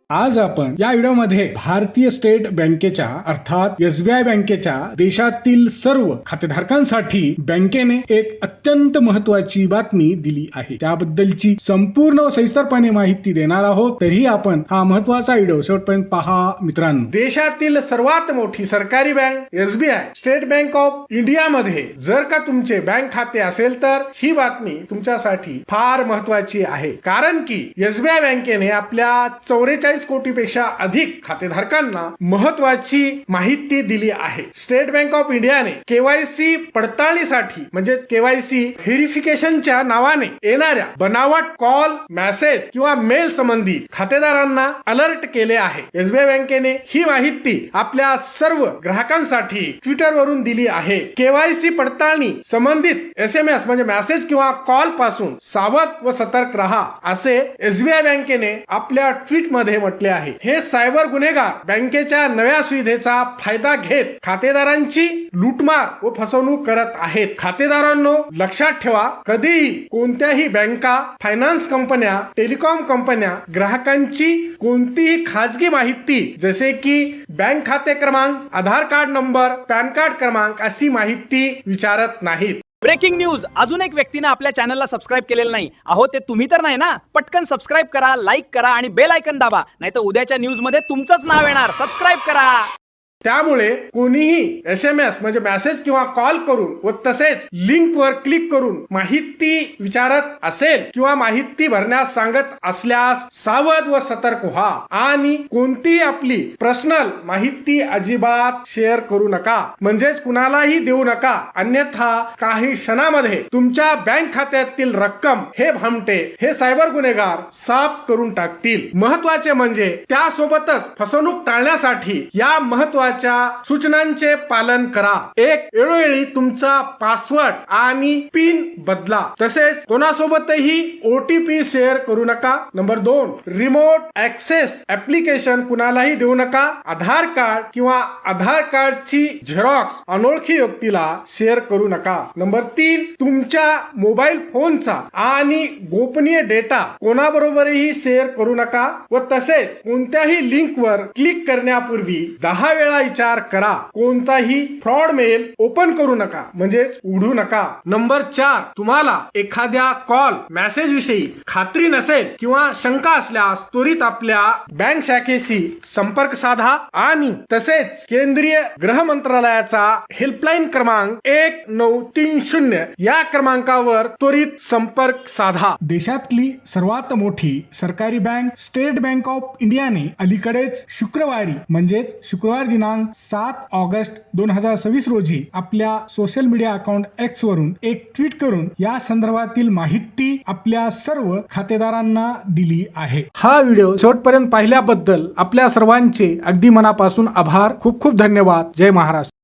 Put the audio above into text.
आज आपण या व्हिडिओमध्ये भारतीय स्टेट बँकेच्या अर्थात एसबीआय बँकेच्या देशातील सर्व खातेधारकांसाठी बँकेने एक अत्यंत महत्त्वाची बातमी दिली आहे। त्याबद्दलची संपूर्ण व सविस्तरपणे माहिती देणार आहोत। तरीही आपण हा महत्त्वाचा व्हिडिओ शेवटपर्यंत पहा मित्रांनो। देशातील सर्वात मोठी सरकारी bank SBI state bank of India मध्ये जर का तुमचे बँक खाते असेल तर ही बातमी तुमच्यासाठी फार महत्त्वाची आहे। कारण की एसबीआय बँकेने आपल्या 44 कोटीपेक्षा अधिक खातेधारकांना महत्त्वाची माहिती दिली आहे। स्टेट बँक ऑफ इंडियाने केवायसी पडताळणीसाठी म्हणजे केवायसी व्हेरिफिकेशनच्या नावाने येणाऱ्या बनावट कॉल, मेसेज किंवा मेल संबंधी खातेदारांना अलर्ट केले आहे। एसबीआय बँकेने ही माहिती आपल्या सर्व ग्राहकांसाठी ट्विटर वरून दिली आहे। केवायसी पडताळणी संबंधित एसएमएस म्हणजे मेसेज किंवा कॉल पासून सावध व सतर्क राहा असे एसबीआय बँकेने आपल्या ट्विट मध्ये म्हटले आहे। हे सायबर गुन्हेगार बँकेच्या नव्या सुविधेचा फायदा घेत खातेदारांची लूटमार व फसवणूक करत आहेत। खातेदारांनो लक्षात ठेवा, कधीही कोणत्याही बँका, फायनान्स कंपन्या, टेलिकॉम कंपन्या ग्राहकांची कोणतीही खाजगी माहिती जसे की बँक खाते क्रमांक, आधार कार्ड नंबर, पॅन कार्ड क्रमांक अशी माहिती विचारत नाहीत। ब्रेकिंग न्यूज, अजून एक व्यक्तीने आपल्या चॅनलला सबस्क्राइब केलेलं नाही। अहो ते तुम्ही तर नाही ना? पटकन सबस्क्राइब करा, लाईक करा आणि बेल आयकन दाबा, नाहीतर उद्याच्या न्यूज मध्ये तुमचंच नाव येणार। सबस्क्राइब करा। त्यामुळे कोणीही एसएमएस म्हणजे मेसेज किंवा कॉल करून व तसेच लिंक वर क्लिक करून माहिती विचारत असेल किंवा माहिती भरण्यास सांगत असल्यास सावध व सतर्क व्हा आणि कोणतीही आपली पर्सनल माहिती अजिबात शेअर करू नका, म्हणजेच कुणालाही देऊ नका। अन्यथा काही क्षणामध्ये तुमच्या बँक खात्यातील रक्कम हे भामटे, हे सायबर गुन्हेगार साफ करून टाकतील। महत्वाचे म्हणजे त्यासोबतच फसवणूक टाळण्यासाठी या महत्वाच्या सूचनांचे पालन करा। एक, वेळोवेळी तुमचा पासवर्ड आणि पिन बदला, तसेच कोणासोबतही ओटीपी शेअर करू नका। नंबर 2, रिमोट ऍक्सेस ऍप्लिकेशन कुणालाही देऊ नका। आधार कार्ड किंवा आधार कार्डची झेरॉक्स अनोळखी व्यक्तीला शेअर करू नका। नंबर 3, तुमच्या मोबाईल फोनचा आणि गोपनीय डेटा कोणाबरोबरही शेअर करू नका व तसेच कोणत्याही लिंकवर क्लिक करण्यापूर्वी 10 वेळा विचार करा। कोणताही फ्रॉड मेल ओपन करू नका, म्हणजेच उघडू नका। नंबर 4, तुम्हाला एखाद्या कॉल, मेसेज विषयी खात्री नसेल किंवा शंका असल्यास त्वरित आपल्या बँक शाखेशी संपर्क साधा आणि तसेच केंद्रीय गृह मंत्रालयाचा हेल्पलाईन क्रमांक 1930 या क्रमांकावर त्वरित संपर्क साधा। देशातली सर्वात मोठी सरकारी बँक स्टेट बँक ऑफ इंडियाने अलीकडेच शुक्रवारी म्हणजेच शुक्रवार दिनांक 7 ऑगस्ट 2026 रोजी आपल्या सोशल मीडिया अकाउंट एक्स वरून एक ट्विट करून या संदर्भातील माहिती आपल्या सर्व खातेदारांना दिली आहे। हा व्हिडिओ शेवटपर्यंत पाहिल्याबद्दल आपल्या सर्वांचे अगदी मनापासून आभार। खूप खूप धन्यवाद। जय महाराष्ट्र।